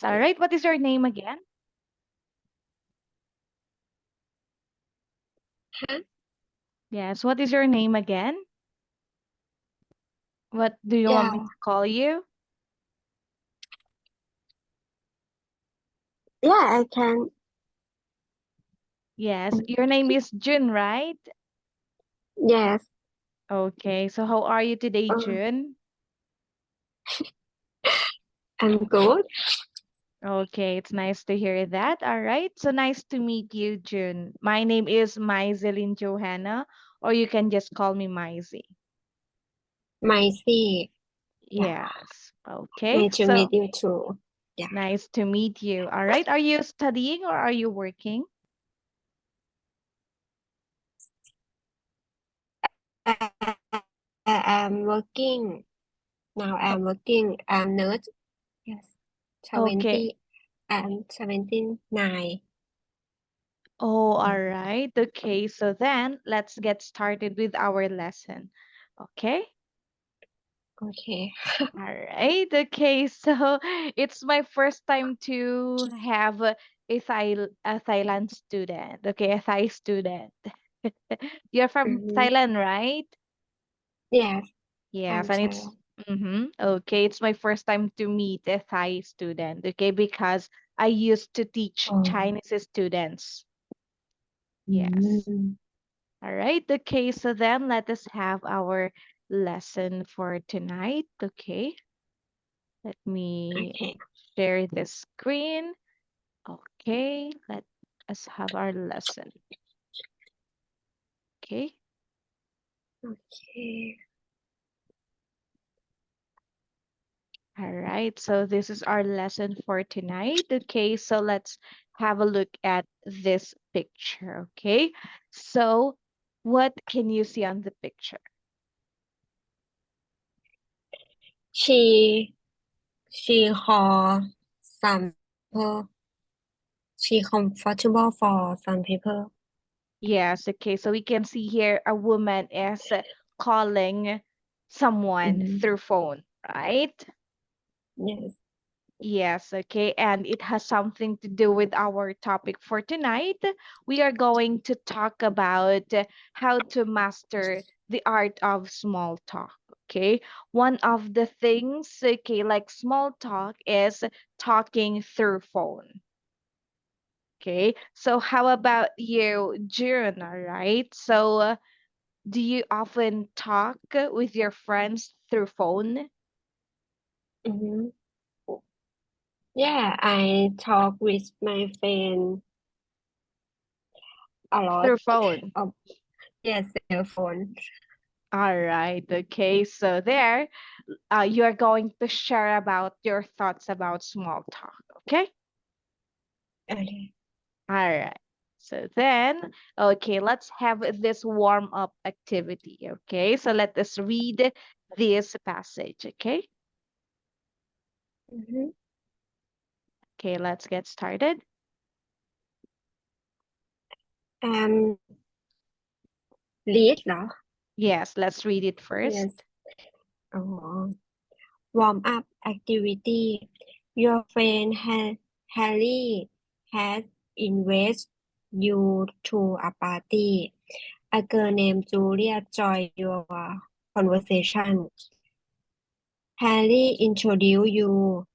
All right. What is your name again? Huh? Yes. What is your name again? What do you want me Yeah. to call you? Yeah, I can. Yes. Your name is Jun, right? Yes. Okay. So how are you today, Uh, Jun? I'm good. Okay, it's nice to hear that. All right. So nice to meet you, June. My name is Maiselin Johanna, or you can just call me Maisie. Maisie. Yeah. Yes. Okay. Nice to So meet you too. Yeah. nice to meet you. All right. Are you studying or are you working? I, I'm working. Now Oh, I'm working. I'm nurse. Yes. okay. 20. I'm 79. Oh, all right. Okay. So then let's get started with our lesson. Okay. Okay. All right. Okay. So it's my first time to have a Thailand student. Okay, a Thai student. You're from Mm-hmm. Thailand, right? Yes, Yes, I'm and it's Thailand. okay. It's my first time to meet a Thai student. Okay, because I used to teach Oh. Chinese students. Yes. Mm. All right. Okay. So then let us have our lesson for tonight. Okay. Let me Okay. share the screen. Okay, let us have our lesson. Okay, Okay. all right. So this is our lesson for tonight. Okay, so let's have a look at this picture. Okay, so what can you see on the picture? She she call some people. She comfortable for some people. Yes, okay, so we can see here a woman is calling someone Mm-hmm. through phone, right? Yes. Yes, okay. And it has something to do with our topic for tonight. We are going to talk about how to master the art of small talk. Okay. One of the things, okay, like small talk is talking through phone. Okay. So how about you, June? All right. So do you often talk with your friends through phone? Mm-hmm. Yeah, I talk with my friend a lot. Through phone. Of yes, cell phone. All right. Okay. So there, you are going to share about your thoughts about small talk. Okay. Okay. All right. So then, okay, let's have this warm up activity. Okay. So let us read this passage. Okay. Mm-hmm. Okay. Let's get started. Read เหรอ Yes. Let's read it first. Yes. อ๋อ Warm up activity. Your friend Harry has invited you to a party. A girl named Julia joined your conversation. Harry introduce you,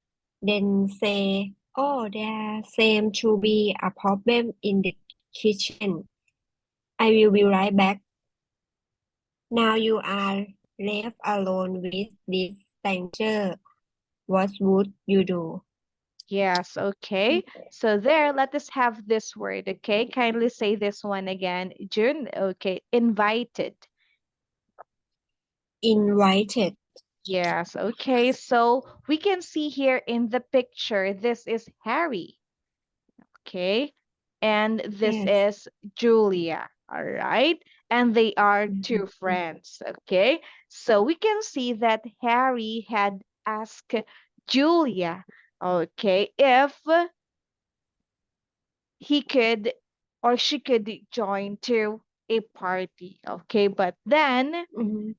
then say, "Oh, there seems to be a problem in the kitchen. I will be right back." Now you are left alone with this stranger. What would you do? Yes. Okay. So there, let us have this word. Okay. Kindly say this one again. June. Okay. Invited. Invited. Yes, okay. So we can see here in the picture, this is Harry, okay? And this Yes. is Julia, all right? And they are two Mhm. friends, okay? So we can see that Harry had asked Julia, okay, if he could or she could join to a party, okay? But then Mhm.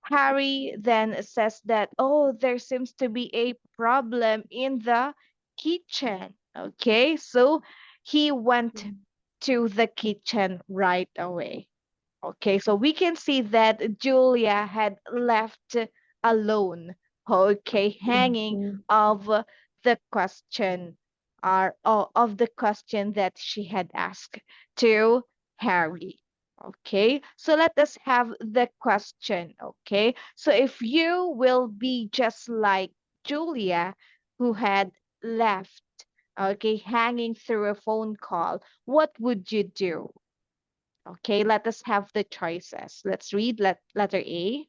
Harry then says that, oh, there seems to be a problem in the kitchen. Okay, so he went mm, to the kitchen right away. Okay, so we can see that Julia had left alone. Okay, hanging mhm. of the question of the question that she had asked to Harry. Okay, so let us have the question. Okay, so if you will be just like Julia, who had left, okay, hanging through a phone call, what would you do? Okay, let us have the choices. Let's read letter A.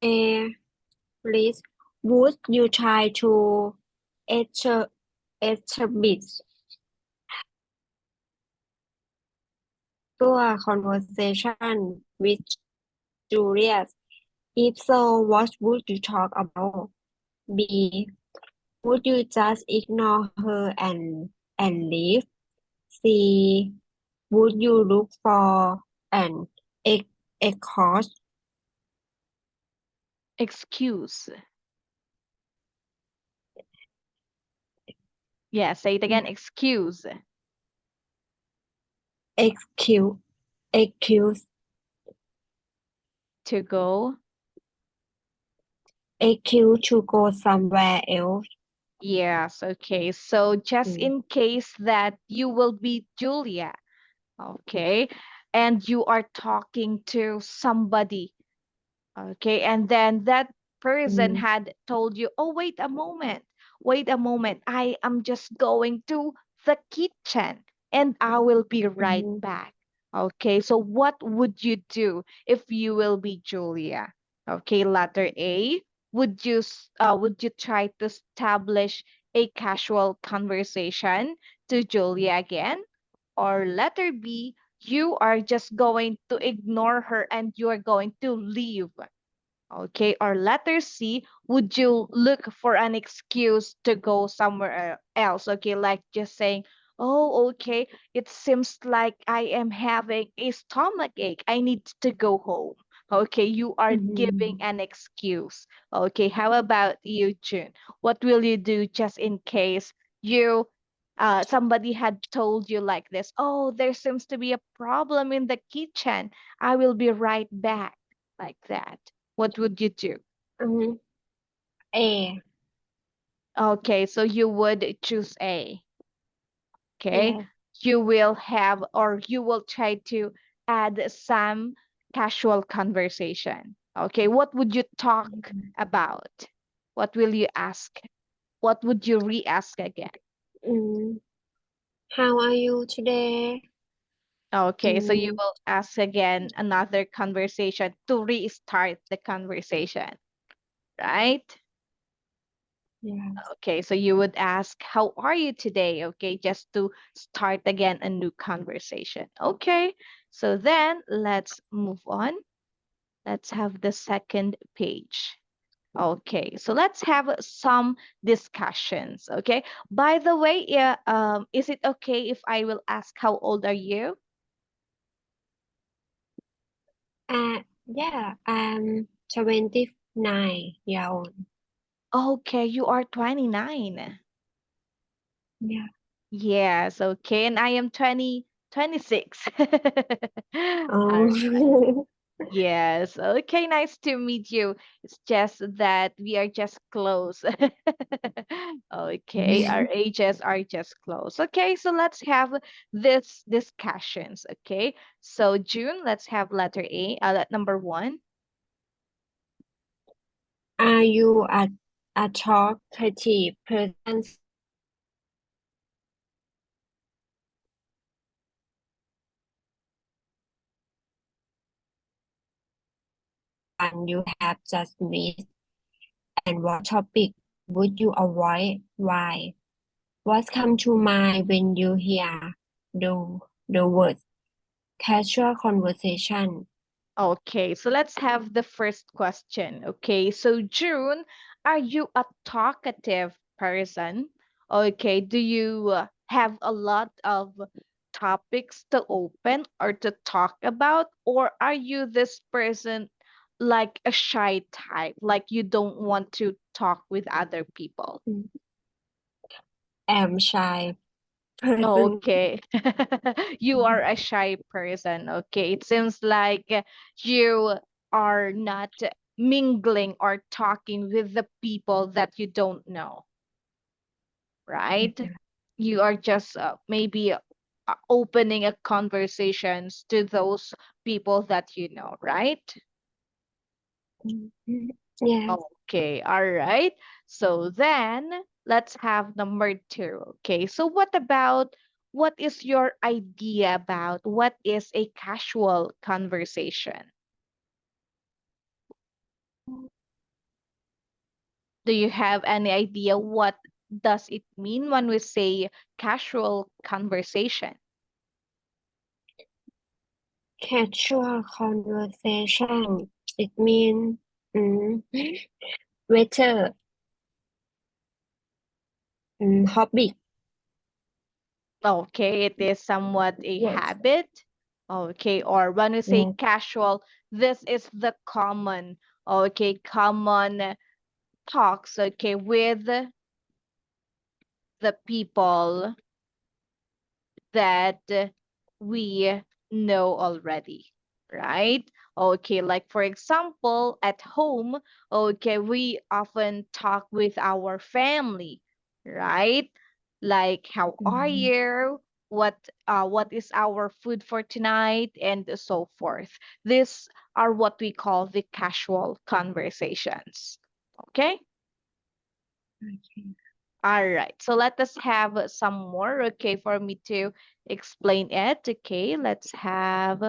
A. Please, would you try to establish establish your conversation with Julius? If so, what would you talk about? B. Would you just ignore her and leave? C. Would you look for an ex excuse Excuse. Yeah, say it again. Excuse excuse excuse to go. excuse to go somewhere else? Yes, okay. So just Mm, in case that you will be Julia, okay, and you are talking to somebody. Okay, and then that person mm, had told you, oh, wait a moment, I am just going to the kitchen and I will be right mm, back. Okay, so what would you do if you will be Julia? Okay, letter A, would you try to establish a casual conversation to Julia again? Or letter B, you are just going to ignore her and you are going to leave. Okay, or letter C, would you look for an excuse to go somewhere else? Okay, like just saying, oh, okay, it seems like I am having a stomach ache. I need to go home. Okay, you are giving mm. an excuse. Okay, how about you, June? What will you do just in case you somebody had told you like this? Oh, there seems to be a problem in the kitchen. I will be right back. Like that. What would you do? Mm, A. Okay, so you would choose A. Okay, Yes. you will have or you will try to add some casual conversation. Okay, what would you talk Mm, about? What will you ask? What would you re-ask again? mm. How are you today? Okay, so you Mm, will ask again another conversation to restart the conversation, right? yes. Okay, so you would ask, how are you today? Okay, just to start again a new conversation. Okay, so then let's move on. Let's have the second page. Okay, so let's have some discussions. Okay, by the way, yeah, is it okay if I will ask how old are you? Yeah, I'm 29 years old. Okay, you are 29. Yeah. Yes, okay, and I am 26. All Oh. Yes. Okay, nice to meet you. It's just that we are just close. Okay, our ages are just close. Okay, so let's have this discussions. Okay, so June, let's have letter A, number one. Are you a talkative person, someone you have just met, and what topic would you avoid? Why? What comes to mind when you hear the the word casual conversation? Okay, so let's have the first question. Okay, so June, are you a talkative person? Okay, do you have a lot of topics to open or to talk about? Or are you this person like a shy type, like you don't want to talk with other people? am shy person. Okay. You are a shy person. Okay. It seems like you are not mingling or talking with the people that you don't know, right? You are just maybe opening a conversations to those people that you know, right? Yes. Okay, all right. So then let's have number two. Okay, so what is your idea about what is a casual conversation? Do you have any idea what does it mean when we say casual conversation? Casual conversation. It means mm, whether hobby. Okay, it is somewhat a Yes. habit. Okay, or when we say Yes. casual, this is the common, okay, common talks, okay, with the people that we know already, right? Okay, like for example, at home, okay, we often talk with our family, right? Like, how are Mm, you? What is our food for tonight? And so forth. These are what we call the casual conversations. Okay? okay. All right, so let us have some more, okay, for me to explain it. Okay, let's have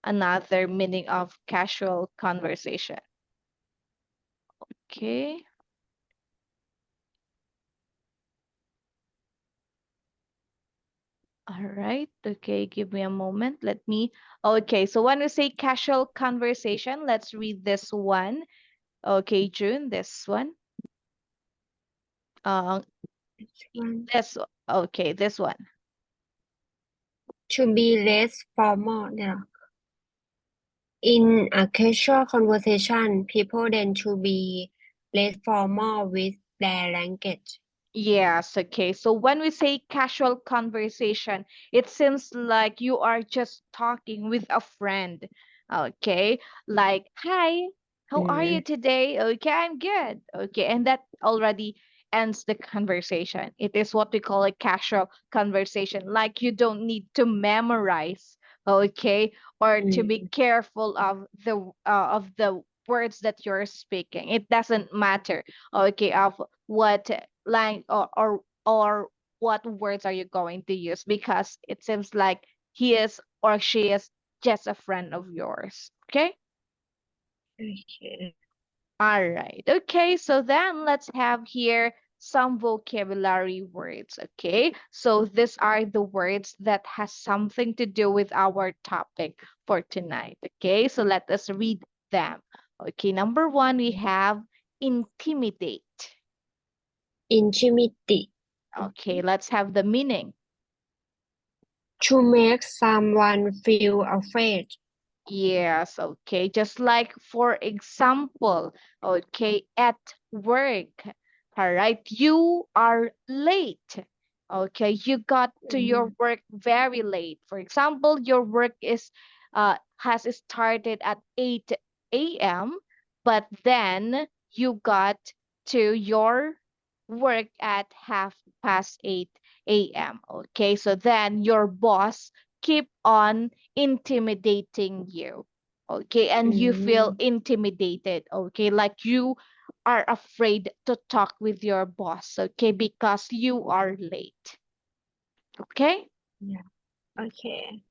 another meaning of casual conversation. Okay, all right, okay, give me a moment. Okay, so when we say casual conversation, let's read this one. Okay, June, this one. Uh, This one. okay, this one. To be less formal. Yeah. In a casual conversation, people tend to be less formal with their language. Yes, okay. So when we say casual conversation, it seems like you are just talking with a friend. Okay. Like, hi, how are you Mm, today? Okay, I'm good. Okay. And that already ends the conversation. It is what we call a casual conversation. Like you don't need to memorize, okay, or to be mm, careful of the words that you're speaking. It doesn't matter, okay, of what line or what words are you going to use because it seems like he is or she is just a friend of yours. Okay. okay. All right. Okay. So then let's have here some vocabulary words. Okay. So these are the words that has something to do with our topic for tonight. Okay. So let us read them. Okay. Number one, we have intimidate. Intimidate. Okay. Let's have the meaning. To make someone feel afraid. Yes, okay. Just like, for example, okay, at work, all right, you are late. Okay, you got to your Mm, work very late. For example, your work is has started at 8 a.m., but then you got to your work at half past 8 a.m. Okay, so then your boss keep on intimidating you, okay, and you feel mm, intimidated, okay, like you are afraid to talk with your boss, okay, because you are late. Okay. yeah. Okay.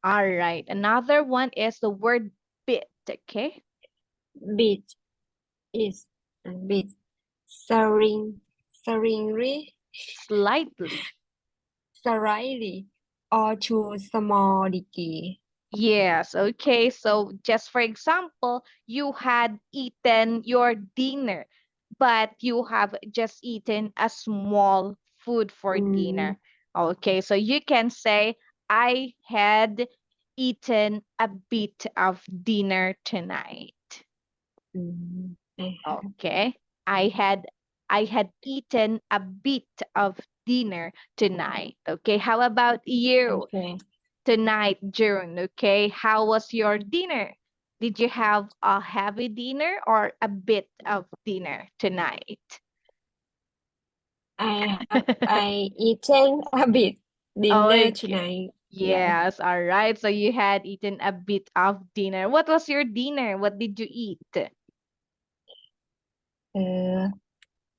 All right, another one is the word bit. Okay. Bit is bit. Sering, seringly, Slightly. slightly, or to small degree. Yes, okay. So just for example, you had eaten your dinner, but you have just eaten a small food for Mm, dinner. Okay, so you can say, I had eaten a bit of dinner tonight. I have. Okay, I had. I had eaten a bit of dinner tonight. Okay, how about you Okay. tonight, June? Okay, how was your dinner? Did you have a heavy dinner or a bit of dinner tonight? I eaten a bit dinner Okay. tonight. Yes. Yes, all right. So you had eaten a bit of dinner. What was your dinner? What did you eat? Uh,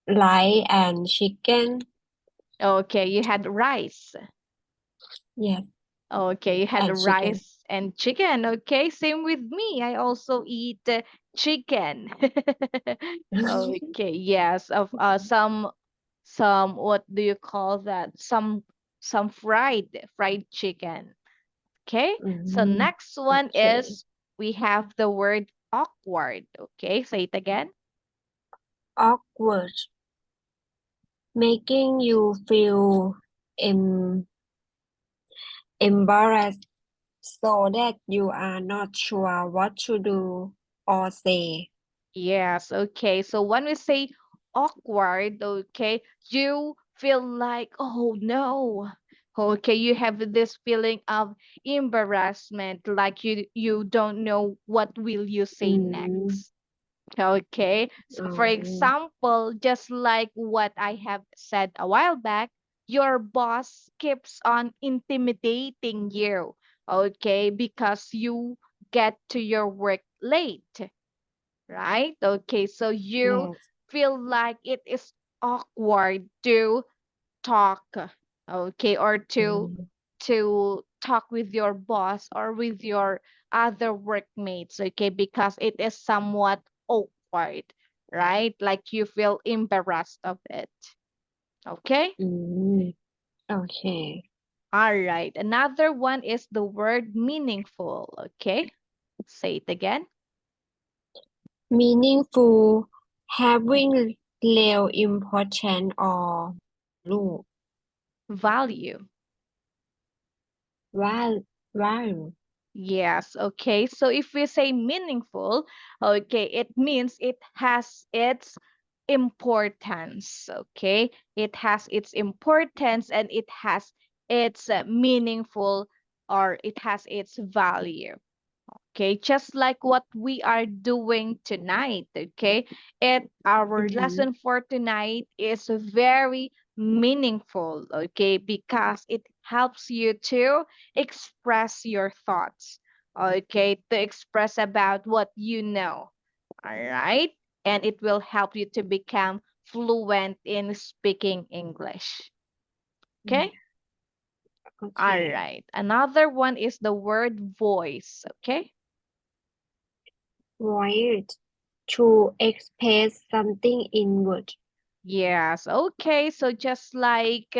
rice and chicken. Okay, you had rice. Yes, Okay, you had and chicken. rice and chicken. Okay, same with me. I also eat chicken. Okay, yes, of some what do you call that? Some fried chicken. Okay, so Mm, next one okay. is we have the word awkward. Okay, say it again. Awkward, making you feel em embarrassed so that you are not sure what to do or say. Yes, okay. So when we say awkward, okay, you feel like, oh no. Okay, you have this feeling of embarrassment, like you don't know what will you say Mm, next. Okay. So for oh, example, just like what I have said a while back, your boss keeps on intimidating you, okay, because you get to your work late, right? Okay, so you yes. feel like it is awkward to talk, okay, or Mm, to talk with your boss or with your other workmates, okay, because it is somewhat awkward, right? Like you feel embarrassed of it. Okay? mm, okay. All right. Another one is the word meaningful, okay? Say it again. Meaningful, having real important or value. Value. Value. Yes, okay. So if we say meaningful, okay, it means it has its importance, okay? It has its importance and it has its meaningful or it has its value. Okay, just like what we are doing tonight. Okay, it our Mm-hmm. lesson for tonight is very meaningful. Okay, because it helps you to express your thoughts. Okay, to express about what you know. All right, and it will help you to become fluent in speaking English. Mm, Okay. All okay. right. Another one is the word voice. Okay. Voice. To express something in word. Yes, okay. So just like,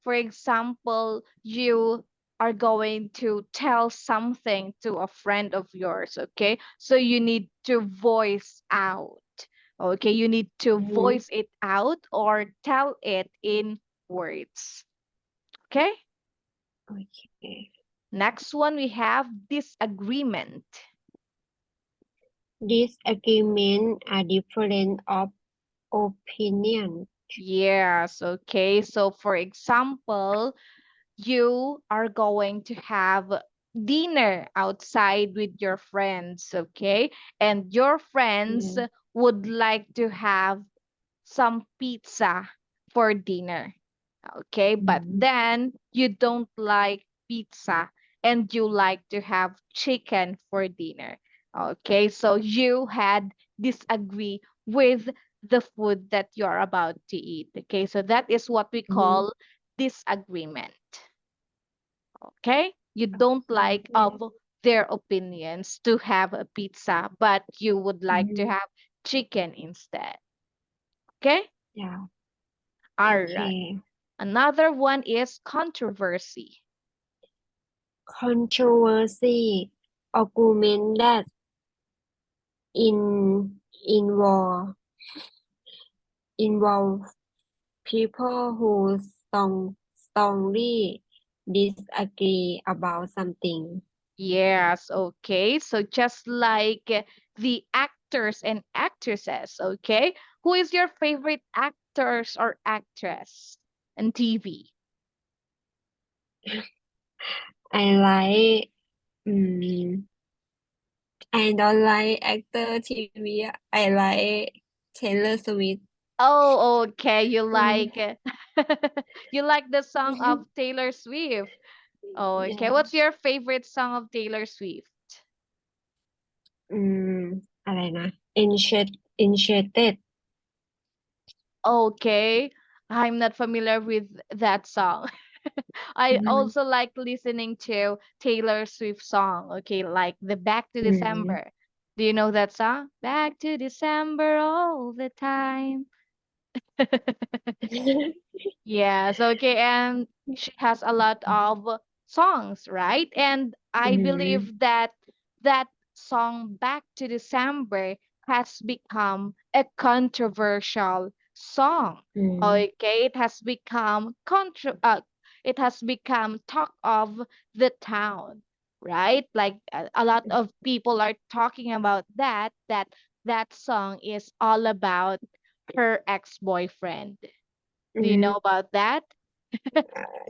for example, you are going to tell something to a friend of yours, okay? So you need to voice out, okay? You need to Mm-hmm. voice it out or tell it in words, okay? Okay. Next one, we have disagreement. Disagreement are different of opinion. Yes, okay. So for example, you are going to have dinner outside with your friends, okay? And your friends Mm, would like to have some pizza for dinner, okay? But mm, then you don't like pizza and you like to have chicken for dinner, okay? So you had disagree with the food that you're about to eat, okay? So that is what we mm, call disagreement. Okay, you don't like okay. their opinions to have a pizza but you would like to Mm, have chicken instead. Okay, yeah. all right. Okay. Another one is controversy. Controversy. Argument that in involve involve people who strongly disagree about something. Yes, okay, so just like the actors and actresses, okay, who is your favorite actors or actress in TV? I like um, I don't like actor TV. I like Taylor Swift. Oh, okay. You Mm. like you like the song of Taylor Swift. Oh, okay. What's Yes. your favorite song of Taylor Swift? อะไรนะ Enchanted Okay. I'm not familiar with that song. I อืม also like listening to Taylor Swift song. Okay, like the Back to อืม December. Do you know that song? Back to December all the time. Yes, okay, and she has a lot of songs, right? And อื I ม believe that that song Back to December has become a controversial song. อืม Okay, it has become talk of the town, right? Like a lot of people are talking about that song is all about her ex-boyfriend. อื Do you ม know about that?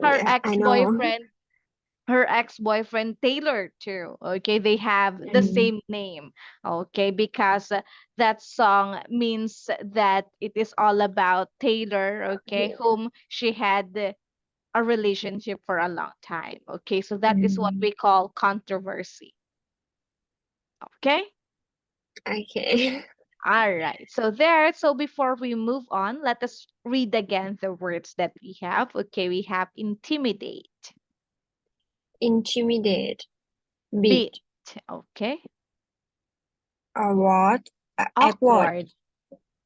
Her yeah I know ex-boyfriend, her ex-boyfriend Taylor too. Okay, they have อื the ม same name. Okay, because that song means that it is all about Taylor, okay, whom she had a relationship for a long time. Okay, so อื that is what ม we call controversy. Okay? โอเค All right. So before we move on, let us read again the words that we have. Okay, we have intimidate, intimidate bit, bit okay, awkward awkward awkward,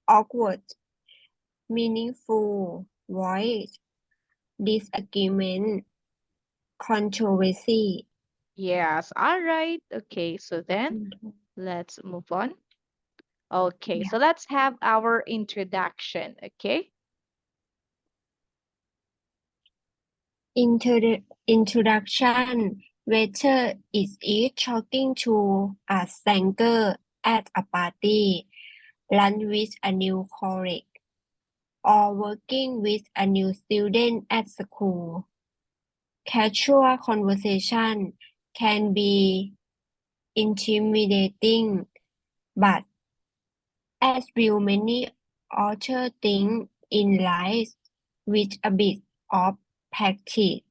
awkward meaningful voice disagreement controversy yes, all right, okay, so then let's move on. Okay, yeah so let's have our introduction, okay? Introduction Waiter is it talking to a stranger at a party, lunch with a new colleague, or working with a new student at school. Casual conversation can be intimidating, but as will many authors think in life with a bit of practice,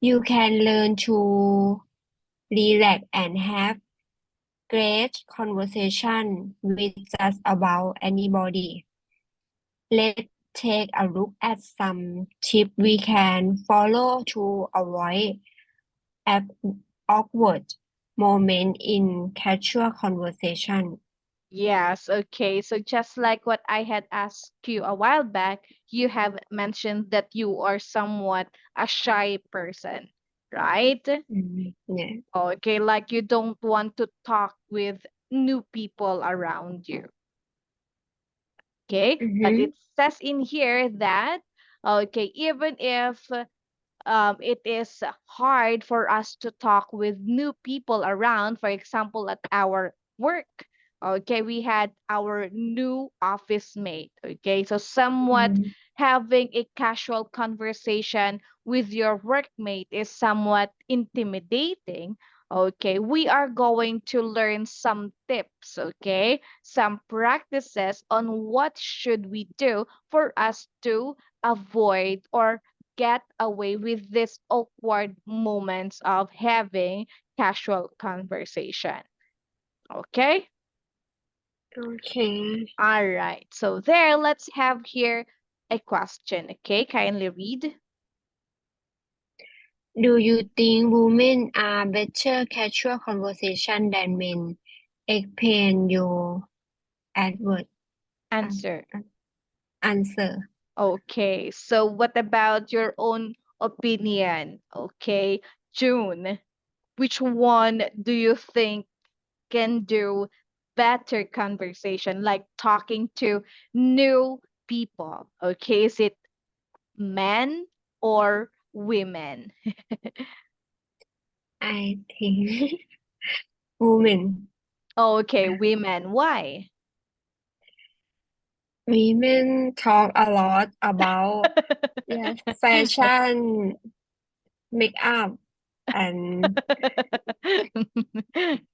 you can learn to relax and have great conversation with just about anybody. Let's take a look at some tips we can follow to avoid awk- awkward moment in casual conversation. Yes, okay. So just like what I had asked you a while back, you have mentioned that you are somewhat a shy person, right? Yeah. Okay, like you don't want to talk with new people around you. Okay, but Mm-hmm. it says in here that, okay, even if it is hard for us to talk with new people around. For example, at our work, okay, we had our new office mate. Okay, so somewhat Mm-hmm. having a casual conversation with your workmate is somewhat intimidating. Okay, we are going to learn some tips, okay, some practices on what should we do for us to avoid or get away with these awkward moments of having casual conversation. Okay? Okay. All right. So there, let's have here a question. Okay, kindly read. Do you think women are better casual conversation than men? Explain your advert an- Answer. an- answer. Okay. So what about your own opinion? Okay, June. Which one do you think can do better conversation, like talking to new people? Okay, is it men or women? I think women Okay, women. Why? Women talk a lot about, yes, fashion, makeup, and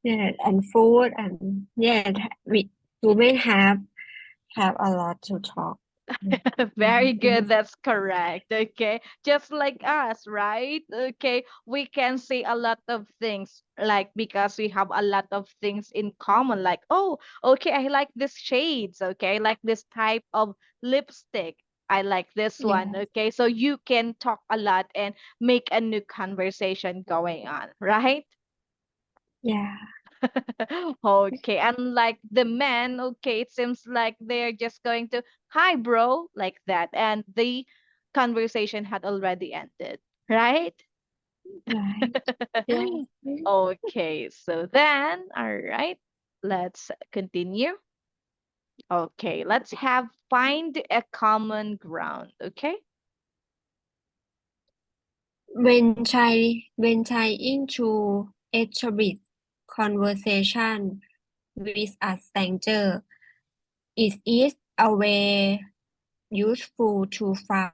yeah, and food, and yeah, we women have a lot to talk. Yeah. Very Yes. good. That's correct. Okay. Just like us, right? Okay. We can say a lot of things, like because we have a lot of things in common. Like, oh, okay, I like this shades. Okay. I like this type of lipstick. I like this one. Yes. Okay. So you can talk a lot and make a new conversation going on, right? Yeah. Okay, unlike the men, okay, it seems like they're just going to, hi, bro, like that, and the conversation had already ended, right? Right. Yes. Okay, so then, all right, let's continue. Okay, let's have find a common ground, okay? When trying to establish conversation with a stranger, it is always useful to find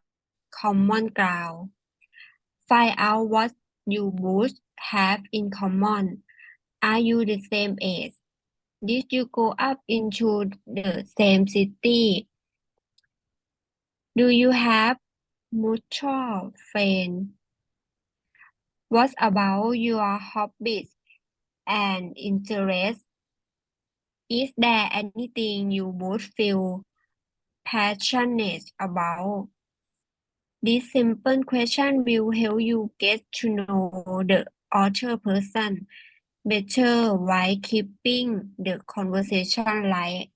common ground. Find out what you both have in common. Are you the same age? Did you grow up into the same city? Do you have mutual friends? What about your hobbies and interests? Is there anything you both feel passionate about? This simple question will help you get to know the other person better while keeping the conversation light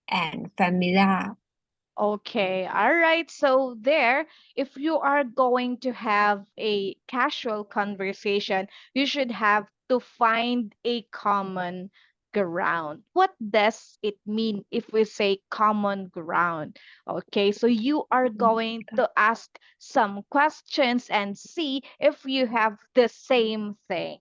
and familiar. Okay, all right. So there, if you are going to have a casual conversation, you should have to find a common ground. What does it mean if we say common ground? Okay, so you are going to ask some questions and see if you have the same thing.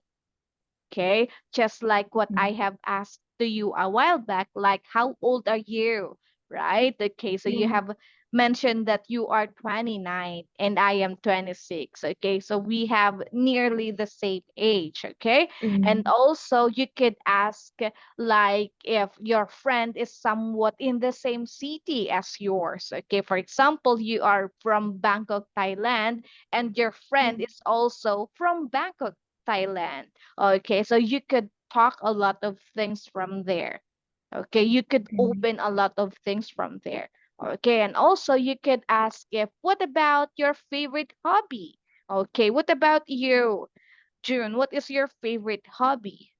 Okay, just like what I Mm. have asked to you a while back, like how old are you? Right? Okay, so you Yeah. have mentioned that you are 29 and I am 26. Okay, so we have nearly the same age. Okay, and Mm. also you could ask like if your friend is somewhat in the same city as yours. Okay, for example, you are from Bangkok, Thailand, and your friend Yeah. is also from Bangkok, Thailand. Okay, so you could talk a lot of things from there. Okay, you could Mm. open a lot of things from there. Okay, and also you could ask if, what about your favorite hobby? Okay, what about you, June? What is your favorite hobby?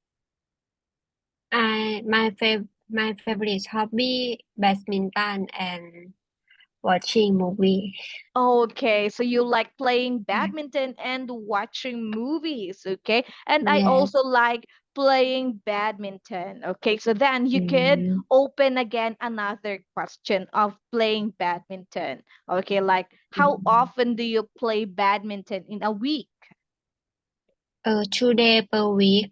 My favorite hobby badminton and watching movie. Okay, so you like playing Yeah. badminton and watching movies, okay? And I also Yes. like playing badminton, okay? So then you could Mm. open again another question of playing badminton, okay? Like, how Mm. often do you play badminton in a week? 2 day per week.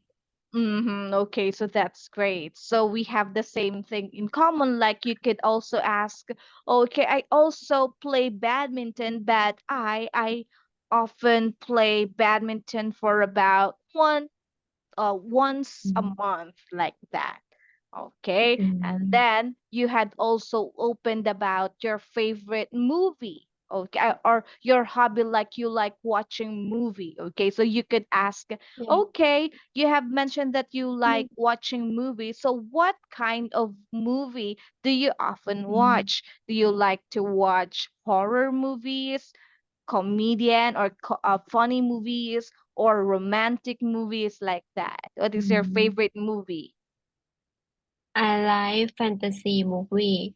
Okay, so that's great. So we have the same thing in common. Like you could also ask, okay, I also play badminton, but I often play badminton for about once a Mm. month, like that. Okay. And Mm. then you had also opened about your favorite movie. Okay, or your hobby, like you like watching movie. Okay, so you could ask, Yeah. okay, you have mentioned that you like Mm. watching movies. So what kind of movie do you often Mm. watch? Do you like to watch horror movies, comedian or funny movies, or romantic movies, like that? What is your Mm. favorite movie? I like fantasy movie.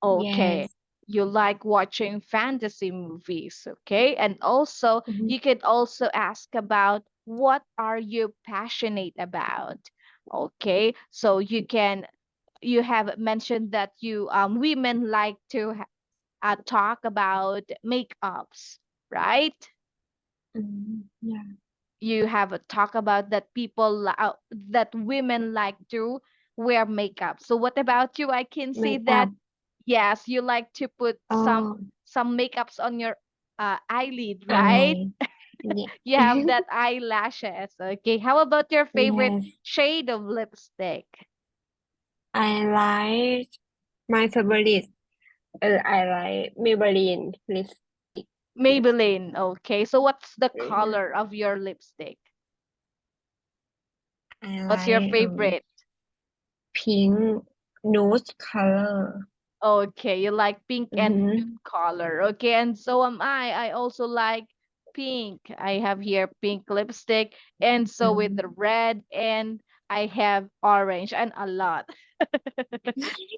Okay. Yes. You like watching fantasy movies, okay? And also, Mhm. you could also ask about what are you passionate about? Okay? So you have mentioned that you women like to talk about makeups, right? Yeah. You have a talk about that that women like to wear makeup. So what about you? I can see that Makeup. Yes, you like to put Oh, some makeups on your eyelid, right? eye. Yeah. You have that eyelashes. Okay. How about your favorite Yes, shade of lipstick? I like my favorite. I like Maybelline lipstick. Maybelline. Okay. So what's the Yeah. color of your lipstick? I What's your like favorite? pink nude color. Okay, you like pink and nude Mm-hmm. color. Okay, and so am I. I also like pink. I have here pink lipstick, and so with the Mm-hmm. red, and I have orange, and a lot.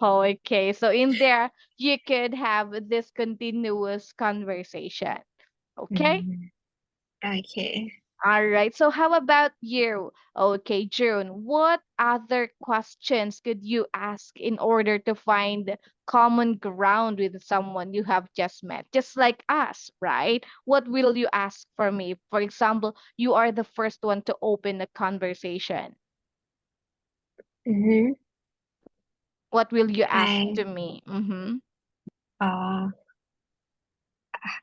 Okay, so in there, you could have this continuous conversation. Okay? Mm-hmm. Okay. All right. So how about you? Okay, June, what other questions could you ask in order to find common ground with someone you have just met? Just like us, right? What will you ask for me? For example, you are the first one to open the conversation. Mm-hmm. What will you ask I to me? Mm-hmm. uh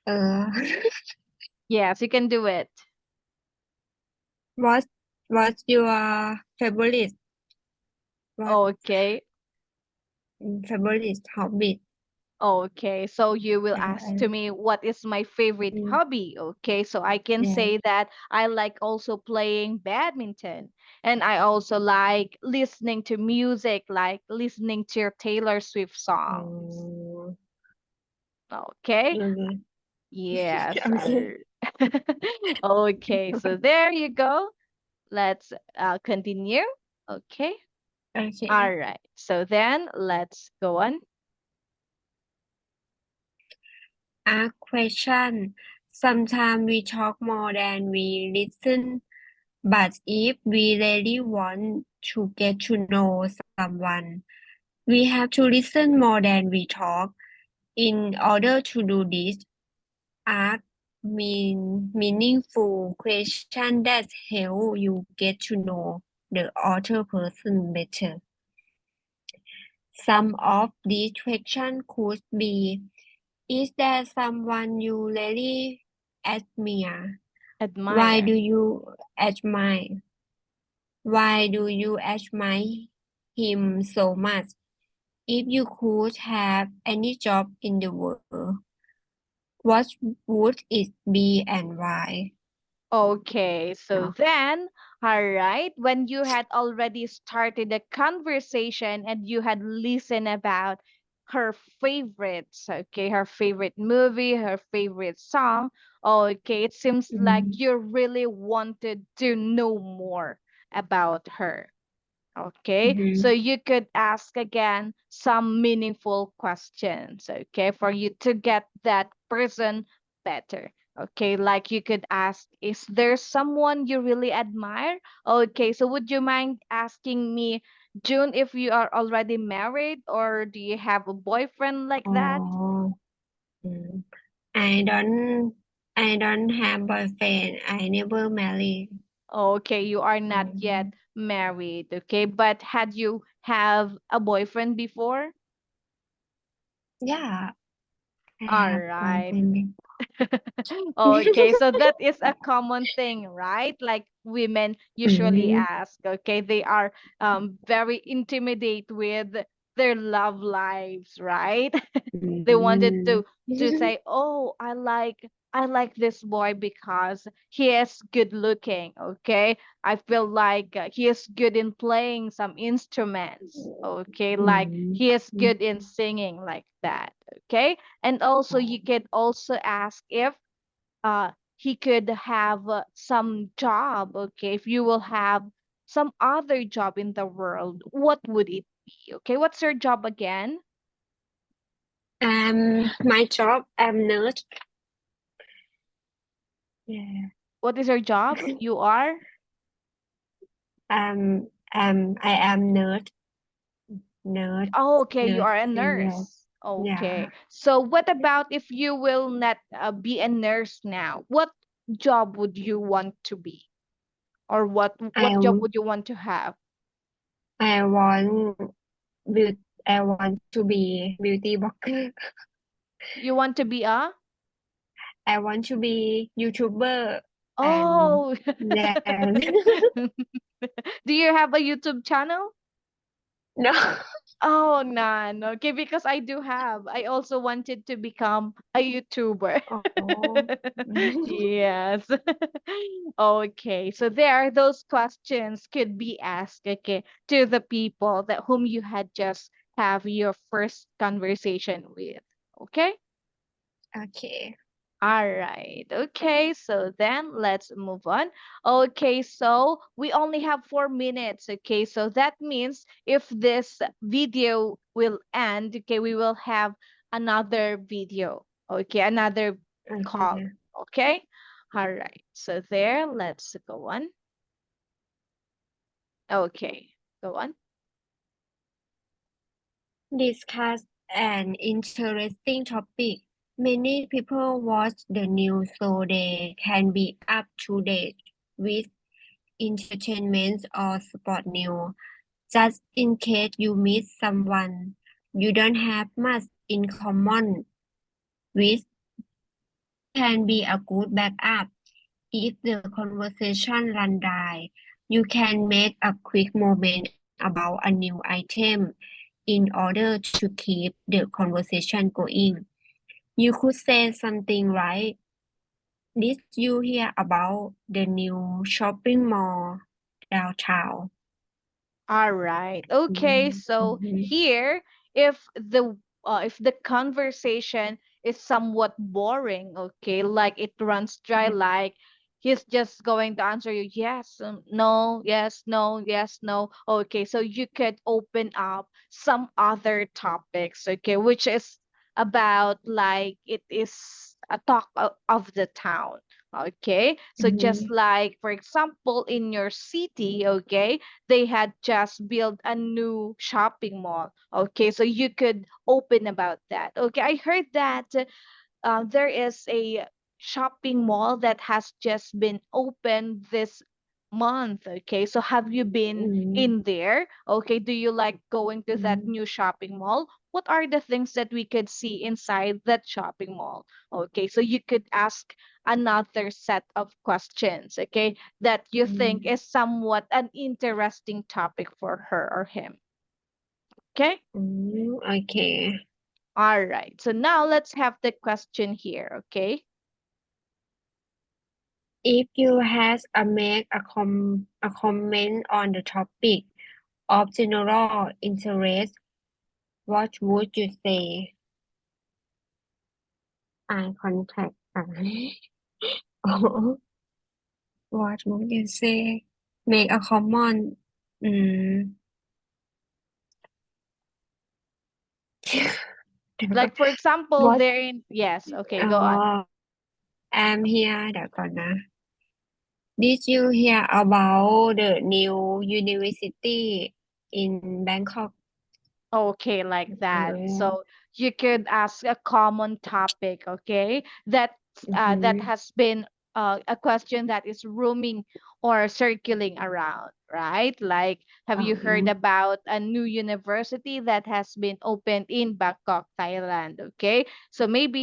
uh Yes, you can do it. what what's your favorite what Okay. favorite hobby? Okay, so you will ask Uh, to me what is my favorite mm, hobby. Okay, so I can yes. say that I like also playing badminton, and I also like listening to music, like listening to Taylor Swift songs. Oh, Okay, okay. yes. Okay. Okay, so there you go. Let's continue. Okay, Okay. all right. So then let's go on. A question. Sometimes we talk more than we listen, but if we really want to get to know someone, we have to listen more than we talk. In order to do this, ask meaningful questions that help you get to know the other person better. Some of these questions could be: is there someone you really admire? Why Admire. do you admire? Why do you admire him so much? If you could have any job in the world, what would it be and why? Okay, so Oh, then, all right, when you had already started the conversation and you had listened about her favorites, okay, her favorite movie, her favorite song, okay, it seems like mm, you really wanted to know more about her. Okay, so mhm, you could ask again some meaningful questions, okay, for you to get that person better. Okay, like you could ask, is there someone you really admire? Okay, so would you mind asking me, June, if you are already married or do you have a boyfriend like that? oh, mm. I don't, I don't have boyfriend. I never married. Okay, you are not Mm, yet married, okay, but had you have a boyfriend before? yeah, I All have right. boyfriend. Okay, so that is a common thing, right? Like women usually Mm, ask, okay? They are very intimidate with their love lives, right? They wanted mm. to say, "Oh, I like this boy because he is good looking." Okay, I feel like he is good in playing some instruments. Okay, like Mm, he is mm. good in singing like that. Okay, and also you could also ask if he could have some job. Okay, if you will have some other job in the world, what would it be? Okay, what's your job again? My job, I'm nurse. Yeah. What is your job? You are? I am nurse, Oh, okay, you are a nursing. Yes. nurse. Yeah. Okay. So what about if you will not be a nurse now? What job would you want to be? Or what I job would you want to have? I want I want to be beauty blogger. You want to be a? I want to be YouTuber and Oh. then Do you have a YouTube channel? no. Oh, none. Okay, because I do have. I also wanted to become a YouTuber. Oh. Yes. Okay, so there, those questions could be asked, okay, to the people that whom you had just have your first conversation with. Okay? Okay. All right. Okay. So then let's move on. Okay. So we only have 4 minutes. Okay. So that means if this video will end, okay, we will have another video. Okay. Another call. Okay. Okay. All right. So there, let's go on. Okay. Go on. Discuss an interesting topic. Many people watch the news so they can be up to date with entertainment or sport news. Just in case you meet someone you don't have much in common with, this can be a good backup. If the conversation runs dry, you can make a quick moment about a new item in order to keep the conversation going. You could say something like, "Did you hear about the new shopping mall downtown?" All right. Okay. So Mhm. here, if the conversation is somewhat boring, okay, like it runs dry, like he's just going to answer you yes, no, yes, no, yes, no. Okay, so you could open up some other topics, okay, which is about like it is a talk of the town. Okay, so just Mhm. like for example in your city, okay, they had just built a new shopping mall. Okay, so you could open about that. Okay, I heard that there is a shopping mall that has just been opened this month. Okay, so have you been Mhm. in there? Okay, do you like going to that Mhm. new shopping mall? What are the things that we could see inside that shopping mall? Okay, so you could ask another set of questions, okay, that you think Mhm. is somewhat an interesting topic for her or him. Okay. Okay. All right. So now let's have the question here. Okay. If you had a make a comment on the topic of general interest, what would you say? Eye contact. Oh, what would you say? Make a comment. Mm. เดี๋ยวก่อน Like for example, What? they're in, yes. Okay, อ๋อ go on. I'm here เดี๋ยวก่อนนะ Did you hear about the new university in Bangkok? Okay, like that. อืม So you could ask a common topic, okay? That อือหือ has been a question that is roaming or circling around, right? Like, have อ๋อ you heard about a new university that has been opened in Bangkok, Thailand? Okay, so maybe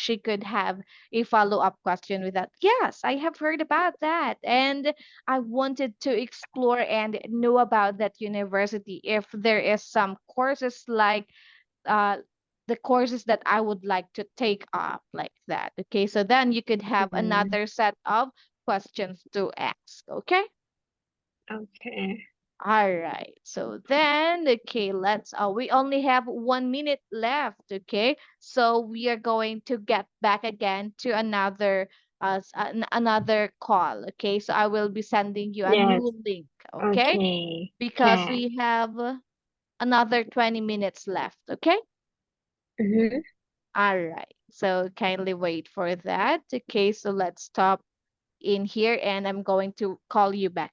she could have a follow-up question with that. Yes, I have heard about that, and I wanted to explore and know about that university if there is some courses like uh the courses that I would like to take up like that. Okay, so then you could อื have ม another set of questions to ask. Okay. โอเค All right. So then, okay, we only have 1 minute left. Okay. So we are going to get back again to another call. Okay. So I will be sending you a yes new link. โอเค Okay. ค่ะ Because we have another 20 minutes left. Okay. อือหือ All right. So kindly wait for that. Okay. So let's stop in here and I'm going to call you back